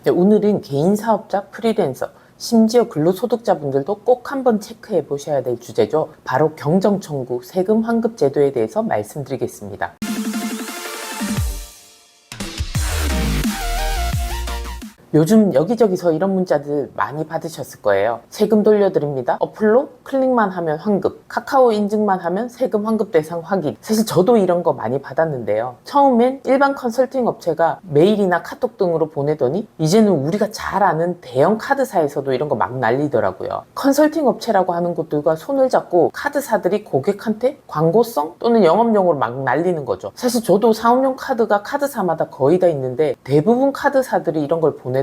네, 오늘은 개인 사업자, 프리랜서, 심지어 근로소득자분들도 꼭 한번 체크해 보셔야 될 주제죠. 바로 경정청구 세금 환급 제도에 대해서 말씀드리겠습니다. 요즘 여기저기서 이런 문자들 많이 받으셨을 거예요. 세금 돌려드립니다. 어플로 클릭만 하면 환급, 카카오 인증만 하면 세금 환급 대상 확인. 사실 저도 이런 거 많이 받았는데요. 처음엔 일반 컨설팅 업체가 메일이나 카톡 등으로 보내더니 이제는 우리가 잘 아는 대형 카드사에서도 이런 거 막 날리더라고요. 컨설팅 업체라고 하는 곳들과 손을 잡고 카드사들이 고객한테 광고성 또는 영업용으로 막 날리는 거죠. 사실 저도 사업용 카드가 카드사마다 거의 다 있는데 대부분 카드사들이 이런 걸 보내더라고요.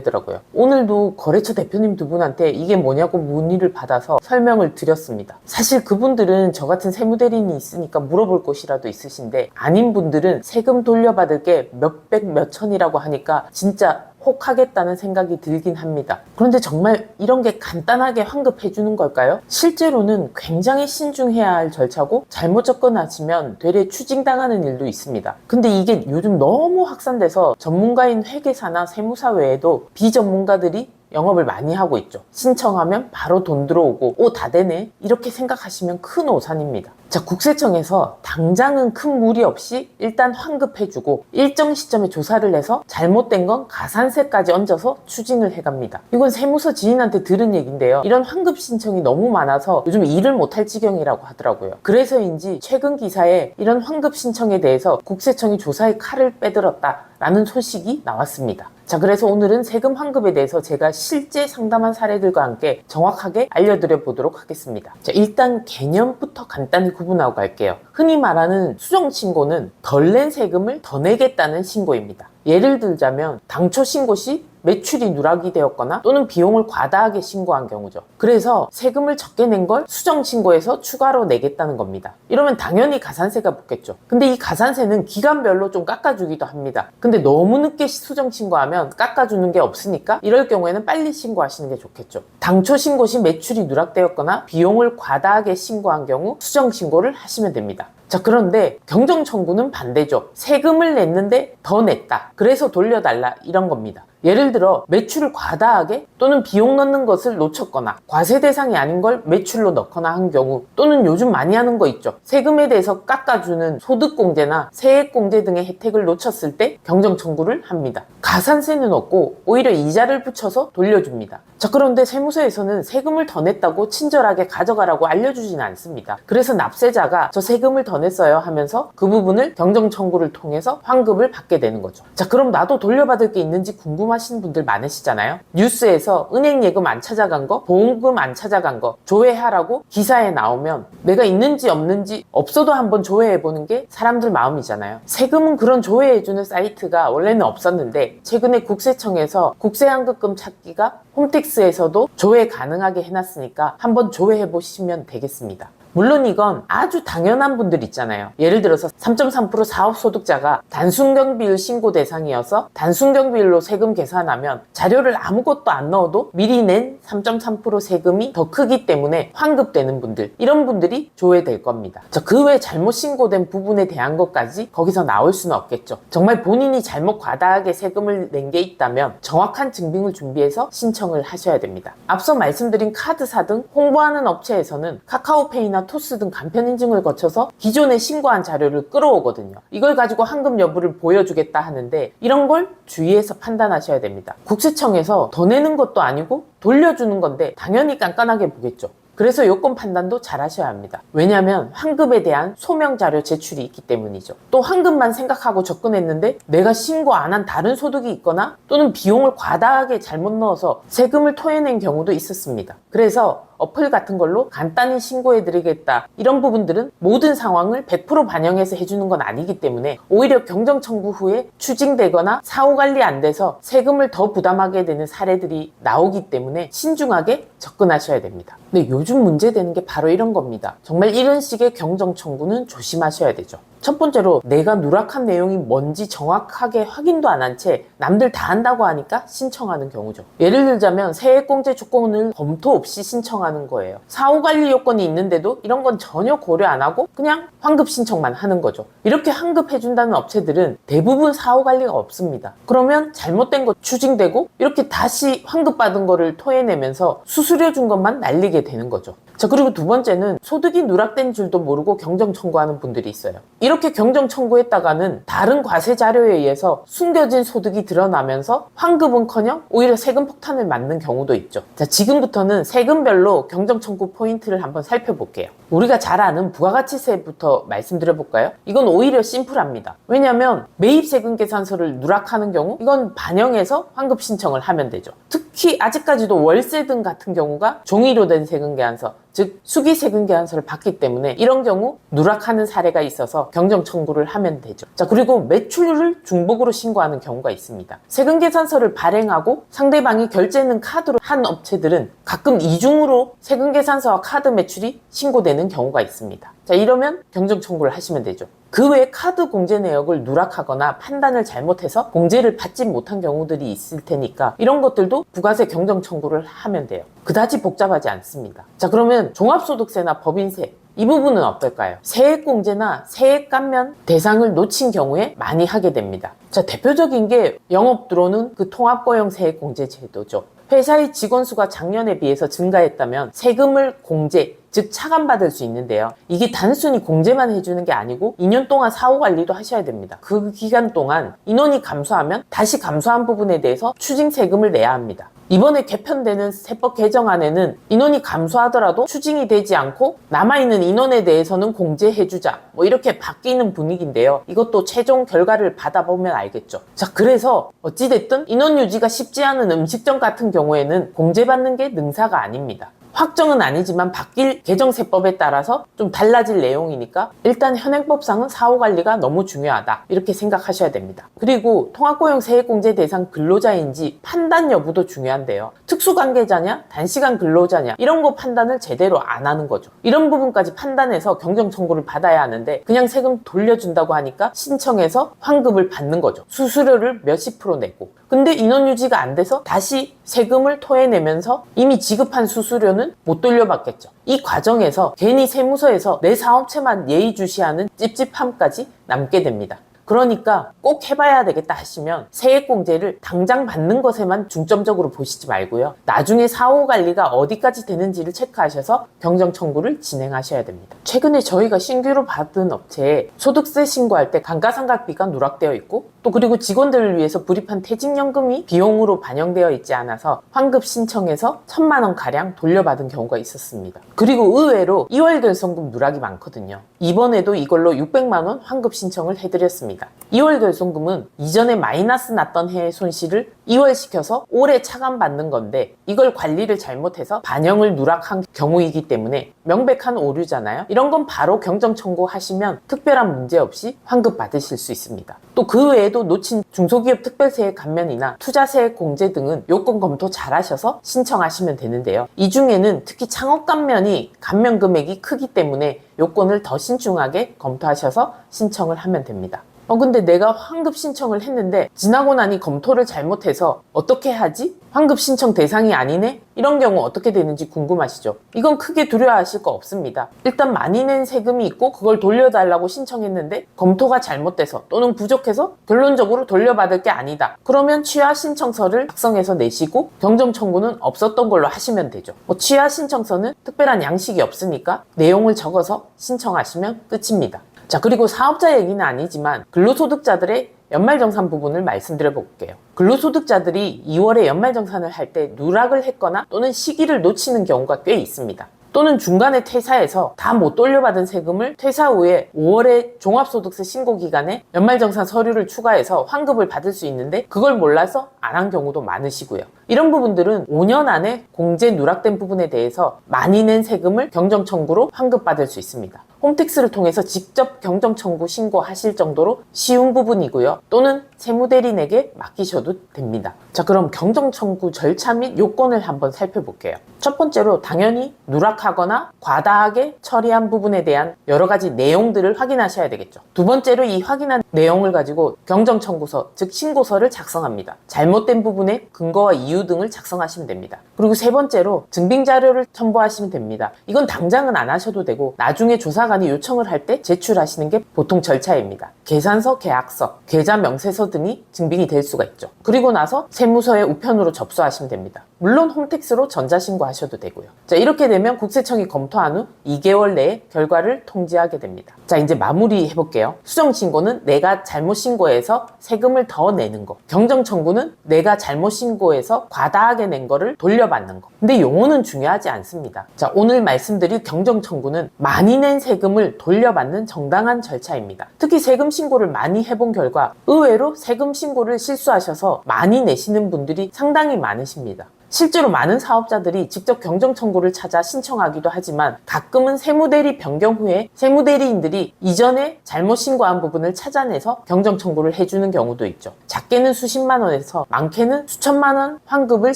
오늘도 거래처 대표님 두 분한테 이게 뭐냐고 문의를 받아서 설명을 드렸습니다. 사실 그분들은 저 같은 세무대리인이 있으니까 물어볼 곳이라도 있으신데 아닌 분들은 세금 돌려받을 게 몇백 몇천이라고 하니까 진짜 혹하겠다는 생각이 들긴 합니다. 그런데 정말 이런 게 간단하게 환급해 주는 걸까요? 실제로는 굉장히 신중해야 할 절차고 잘못 접근하시면 되레 추징당하는 일도 있습니다. 근데 이게 요즘 너무 확산돼서 전문가인 회계사나 세무사 외에도 비전문가들이 영업을 많이 하고 있죠. 신청하면 바로 돈 들어오고 다 되네 이렇게 생각하시면 큰 오산입니다. 자, 국세청에서 당장은 큰 무리 없이 일단 환급해주고 일정 시점에 조사를 해서 잘못된 건 가산세까지 얹어서 추징을 해갑니다. 이건 세무서 지인한테 들은 얘기인데요. 이런 환급 신청이 너무 많아서 요즘 일을 못할 지경이라고 하더라고요. 그래서인지 최근 기사에 이런 환급 신청에 대해서 국세청이 조사의 칼을 빼들었다라는 소식이 나왔습니다. 자, 그래서 오늘은 세금 환급에 대해서 제가 실제 상담한 사례들과 함께 정확하게 알려드려 보도록 하겠습니다. 자, 일단 개념부터 간단히 구분하고 갈게요. 흔히 말하는 수정신고는 덜 낸 세금을 더 내겠다는 신고입니다. 예를 들자면 당초 신고 시 매출이 누락이 되었거나 또는 비용을 과다하게 신고한 경우죠. 그래서 세금을 적게 낸 걸 수정신고해서 추가로 내겠다는 겁니다. 이러면 당연히 가산세가 붙겠죠. 근데 이 가산세는 기간별로 좀 깎아주기도 합니다. 근데 너무 늦게 수정신고하면 깎아주는 게 없으니까 이럴 경우에는 빨리 신고하시는 게 좋겠죠. 당초 신고 시 매출이 누락되었거나 비용을 과다하게 신고한 경우 수정신고를 하시면 됩니다. 자, 그런데 경정청구는 반대죠. 세금을 냈는데 더 냈다. 그래서 돌려달라 이런 겁니다. 예를 들어 매출을 과다하게 또는 비용 넣는 것을 놓쳤거나 과세 대상이 아닌 걸 매출로 넣거나 한 경우 또는 요즘 많이 하는 거 있죠. 세금에 대해서 깎아주는 소득공제나 세액공제 등의 혜택을 놓쳤을 때 경정청구를 합니다. 가산세는 없고 오히려 이자를 붙여서 돌려줍니다. 자, 그런데 세무서에서는 세금을 더 냈다고 친절하게 가져가라고 알려주지는 않습니다. 그래서 납세자가 저 세금을 더 냈어요 하면서 그 부분을 경정청구를 통해서 환급을 받게 되는 거죠. 자, 그럼 나도 돌려받을 게 있는지 궁금하신 분들 많으시잖아요. 뉴스에서 은행 예금 안 찾아간 거, 보험금 안 찾아간 거 조회하라고 기사에 나오면 내가 있는지 없는지 없어도 한번 조회해보는 게 사람들 마음이잖아요. 세금은 그런 조회해주는 사이트가 원래는 없었는데 최근에 국세청에서 국세환급금 찾기가 홈택스에서도 조회 가능하게 해놨으니까 한번 조회해보시면 되겠습니다. 물론 이건 아주 당연한 분들 있잖아요. 예를 들어서 3.3% 사업소득자가 단순경비율 신고 대상이어서 단순경비율로 세금 계산하면 자료를 아무것도 안 넣어도 미리 낸 3.3% 세금이 더 크기 때문에 환급되는 분들, 이런 분들이 조회될 겁니다. 그 외 잘못 신고된 부분에 대한 것까지 거기서 나올 수는 없겠죠. 정말 본인이 잘못 과다하게 세금을 낸 게 있다면 정확한 증빙을 준비해서 신청을 하셔야 됩니다. 앞서 말씀드린 카드사 등 홍보하는 업체에서는 카카오페이나 토스 등 간편 인증을 거쳐서 기존에 신고한 자료를 끌어오거든요. 이걸 가지고 환급 여부를 보여주겠다 하는데 이런 걸 주의해서 판단하셔야 됩니다. 국세청에서 더 내는 것도 아니고 돌려주는 건데 당연히 깐깐하게 보겠죠. 그래서 요건 판단도 잘 하셔야 합니다. 왜냐하면 환급에 대한 소명 자료 제출이 있기 때문이죠. 또 환급만 생각하고 접근했는데 내가 신고 안 한 다른 소득이 있거나 또는 비용을 과다하게 잘못 넣어서 세금을 토해낸 경우도 있었습니다. 그래서 어플 같은 걸로 간단히 신고해드리겠다 이런 부분들은 모든 상황을 100% 반영해서 해주는 건 아니기 때문에 오히려 경정청구 후에 추징되거나 사후관리 안 돼서 세금을 더 부담하게 되는 사례들이 나오기 때문에 신중하게 접근하셔야 됩니다. 근데 요즘 문제되는 게 바로 이런 겁니다. 정말 이런 식의 경정청구는 조심하셔야 되죠. 첫 번째로 내가 누락한 내용이 뭔지 정확하게 확인도 안 한 채 남들 다 한다고 하니까 신청하는 경우죠. 예를 들자면 세액공제 조건을 검토 없이 신청하는 거예요. 사후관리 요건이 있는데도 이런 건 전혀 고려 안 하고 그냥 환급 신청만 하는 거죠. 이렇게 환급해준다는 업체들은 대부분 사후관리가 없습니다. 그러면 잘못된 거 추징되고 이렇게 다시 환급받은 거를 토해내면서 수수료 준 것만 날리게 되는 거죠. 자, 그리고 두 번째는 소득이 누락된 줄도 모르고 경정 청구하는 분들이 있어요. 이렇게 경정 청구했다가는 다른 과세 자료에 의해서 숨겨진 소득이 드러나면서 환급은커녕 오히려 세금 폭탄을 맞는 경우도 있죠. 자, 지금부터는 세금별로 경정 청구 포인트를 한번 살펴볼게요. 우리가 잘 아는 부가가치세부터 말씀드려볼까요? 이건 오히려 심플합니다. 왜냐하면 매입세금 계산서를 누락하는 경우 이건 반영해서 환급 신청을 하면 되죠. 특히 아직까지도 월세 등 같은 경우가 종이로 된 세금 계산서, 즉 수기 세금 계산서를 받기 때문에 이런 경우 누락하는 사례가 있어서 경정 청구를 하면 되죠. 자, 그리고 매출을 중복으로 신고하는 경우가 있습니다. 세금 계산서를 발행하고 상대방이 결제는 카드로 한 업체들은 가끔 이중으로 세금 계산서와 카드 매출이 신고되는 경우가 있습니다. 자, 이러면 경정 청구를 하시면 되죠. 그 외에 카드 공제 내역을 누락하거나 판단을 잘못해서 공제를 받지 못한 경우들이 있을 테니까 이런 것들도 부가세 경정 청구를 하면 돼요. 그다지 복잡하지 않습니다. 자, 그러면 종합소득세나 법인세 이 부분은 어떨까요? 세액공제나 세액감면 대상을 놓친 경우에 많이 하게 됩니다. 자, 대표적인 게 영업 들어오는 그 통합고용 세액공제 제도죠. 회사의 직원 수가 작년에 비해서 증가했다면 세금을 공제, 즉 차감받을 수 있는데요. 이게 단순히 공제만 해주는 게 아니고 2년 동안 사후관리도 하셔야 됩니다. 그 기간 동안 인원이 감소하면 다시 감소한 부분에 대해서 추징세금을 내야 합니다. 이번에 개편되는 세법 개정안에는 인원이 감소하더라도 추징이 되지 않고 남아있는 인원에 대해서는 공제해주자 뭐 이렇게 바뀌는 분위기인데요. 이것도 최종 결과를 받아보면 알겠죠. 자, 그래서 어찌됐든 인원 유지가 쉽지 않은 음식점 같은 경우에는 공제받는 게 능사가 아닙니다. 확정은 아니지만 바뀔 개정세법에 따라서 좀 달라질 내용이니까 일단 현행법상은 사후관리가 너무 중요하다 이렇게 생각하셔야 됩니다. 그리고 통합고용 세액공제 대상 근로자인지 판단 여부도 중요한데요. 특수관계자냐 단시간 근로자냐 이런 거 판단을 제대로 안 하는 거죠. 이런 부분까지 판단해서 경정 청구를 받아야 하는데 그냥 세금 돌려준다고 하니까 신청해서 환급을 받는 거죠. 수수료를 몇십 프로 내고 근데 인원 유지가 안 돼서 다시 세금을 토해내면서 이미 지급한 수수료는 못 돌려받겠죠. 이 과정에서 괜히 세무서에서 내 사업체만 예의주시하는 찝찝함까지 남게 됩니다. 그러니까 꼭 해봐야 되겠다 하시면 세액공제를 당장 받는 것에만 중점적으로 보시지 말고요. 나중에 사후관리가 어디까지 되는지를 체크하셔서 경정 청구를 진행하셔야 됩니다. 최근에 저희가 신규로 받은 업체에 소득세 신고할 때 감가상각비가 누락되어 있고 또 그리고 직원들을 위해서 불입한 퇴직연금이 비용으로 반영되어 있지 않아서 환급 신청해서 1,000만 원 가량 돌려받은 경우가 있었습니다. 그리고 의외로 2월 결손금 누락이 많거든요. 이번에도 이걸로 600만 원 환급 신청을 해드렸습니다. 2월 결손금은 이전에 마이너스 났던 해의 손실을 2월 시켜서 올해 차감받는 건데 이걸 관리를 잘못해서 반영을 누락한 경우이기 때문에 명백한 오류잖아요. 이런 건 바로 경정 청구하시면 특별한 문제 없이 환급 받으실 수 있습니다. 또 그 외에도 놓친 중소기업 특별세액 감면이나 투자세액 공제 등은 요건 검토 잘 하셔서 신청하시면 되는데요. 이 중에는 특히 창업 감면이 감면 금액이 크기 때문에 요건을 더 신중하게 검토하셔서 신청을 하면 됩니다. 근데 내가 환급 신청을 했는데 지나고 나니 검토를 잘못해서 어떻게 하지? 환급 신청 대상이 아니네? 이런 경우 어떻게 되는지 궁금하시죠? 이건 크게 두려워하실 거 없습니다. 일단 많이 낸 세금이 있고 그걸 돌려달라고 신청했는데 검토가 잘못돼서 또는 부족해서 결론적으로 돌려받을 게 아니다. 그러면 취하 신청서를 작성해서 내시고 경정 청구는 없었던 걸로 하시면 되죠. 취하 신청서는 특별한 양식이 없으니까 내용을 적어서 신청하시면 끝입니다. 자, 그리고 사업자 얘기는 아니지만 근로소득자들의 연말정산 부분을 말씀드려 볼게요. 근로소득자들이 2월에 연말정산을 할 때 누락을 했거나 또는 시기를 놓치는 경우가 꽤 있습니다. 또는 중간에 퇴사해서 다 못 돌려받은 세금을 퇴사 후에 5월에 종합소득세 신고 기간에 연말정산 서류를 추가해서 환급을 받을 수 있는데 그걸 몰라서 안 한 경우도 많으시고요. 이런 부분들은 5년 안에 공제 누락된 부분에 대해서 많이 낸 세금을 경정 청구로 환급받을 수 있습니다. 홈택스를 통해서 직접 경정 청구 신고하실 정도로 쉬운 부분이고요. 또는 세무대리인에게 맡기셔도 됩니다. 자, 그럼 경정 청구 절차 및 요건을 한번 살펴볼게요. 첫 번째로 당연히 누락하거나 과다하게 처리한 부분에 대한 여러 가지 내용들을 확인하셔야 되겠죠. 두 번째로 이 확인한 내용을 가지고 경정청구서, 즉 신고서를 작성합니다. 잘못된 부분의 근거와 이유 등을 작성하시면 됩니다. 그리고 세 번째로 증빙자료를 첨부하시면 됩니다. 이건 당장은 안 하셔도 되고 나중에 조사관이 요청을 할 때 제출하시는 게 보통 절차입니다. 계산서, 계약서, 계좌 명세서 등이 증빙이 될 수가 있죠. 그리고 나서 세무서에 우편으로 접수하시면 됩니다. 물론 홈택스로 전자신고하셔도 되고요. 자, 이렇게 되면 국세청이 검토한 후 2개월 내에 결과를 통지하게 됩니다. 자, 이제 마무리 해볼게요. 수정신고는 내가 잘못 신고해서 세금을 더 내는 거. 경정청구는 내가 잘못 신고해서 과다하게 낸 거를 돌려받는 거. 근데 용어는 중요하지 않습니다. 자, 오늘 말씀드릴 경정청구는 많이 낸 세금을 돌려받는 정당한 절차입니다. 특히 세금 신고를 많이 해본 결과 의외로 세금 신고를 실수하셔서 많이 내시는 분들이 상당히 많으십니다. 실제로 많은 사업자들이 직접 경정청구를 찾아 신청하기도 하지만 가끔은 세무대리 변경 후에 세무대리인들이 이전에 잘못 신고한 부분을 찾아내서 경정청구를 해주는 경우도 있죠. 작게는 수십만 원에서 많게는 수천만 원 환급을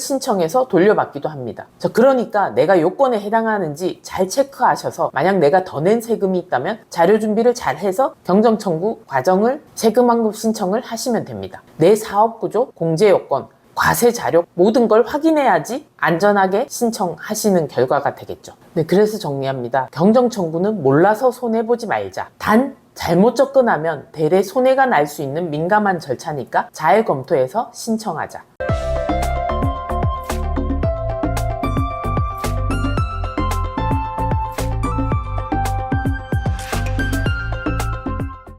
신청해서 돌려받기도 합니다. 그러니까 내가 요건에 해당하는지 잘 체크하셔서 만약 내가 더 낸 세금이 있다면 자료 준비를 잘 해서 경정청구 과정을 세금 환급 신청을 하시면 됩니다. 내 사업구조, 공제요건, 과세 자료 모든 걸 확인해야지 안전하게 신청하시는 결과가 되겠죠. 네, 그래서 정리합니다. 경정청구는 몰라서 손해보지 말자. 단 잘못 접근하면 대래 손해가 날 수 있는 민감한 절차니까 잘 검토해서 신청하자.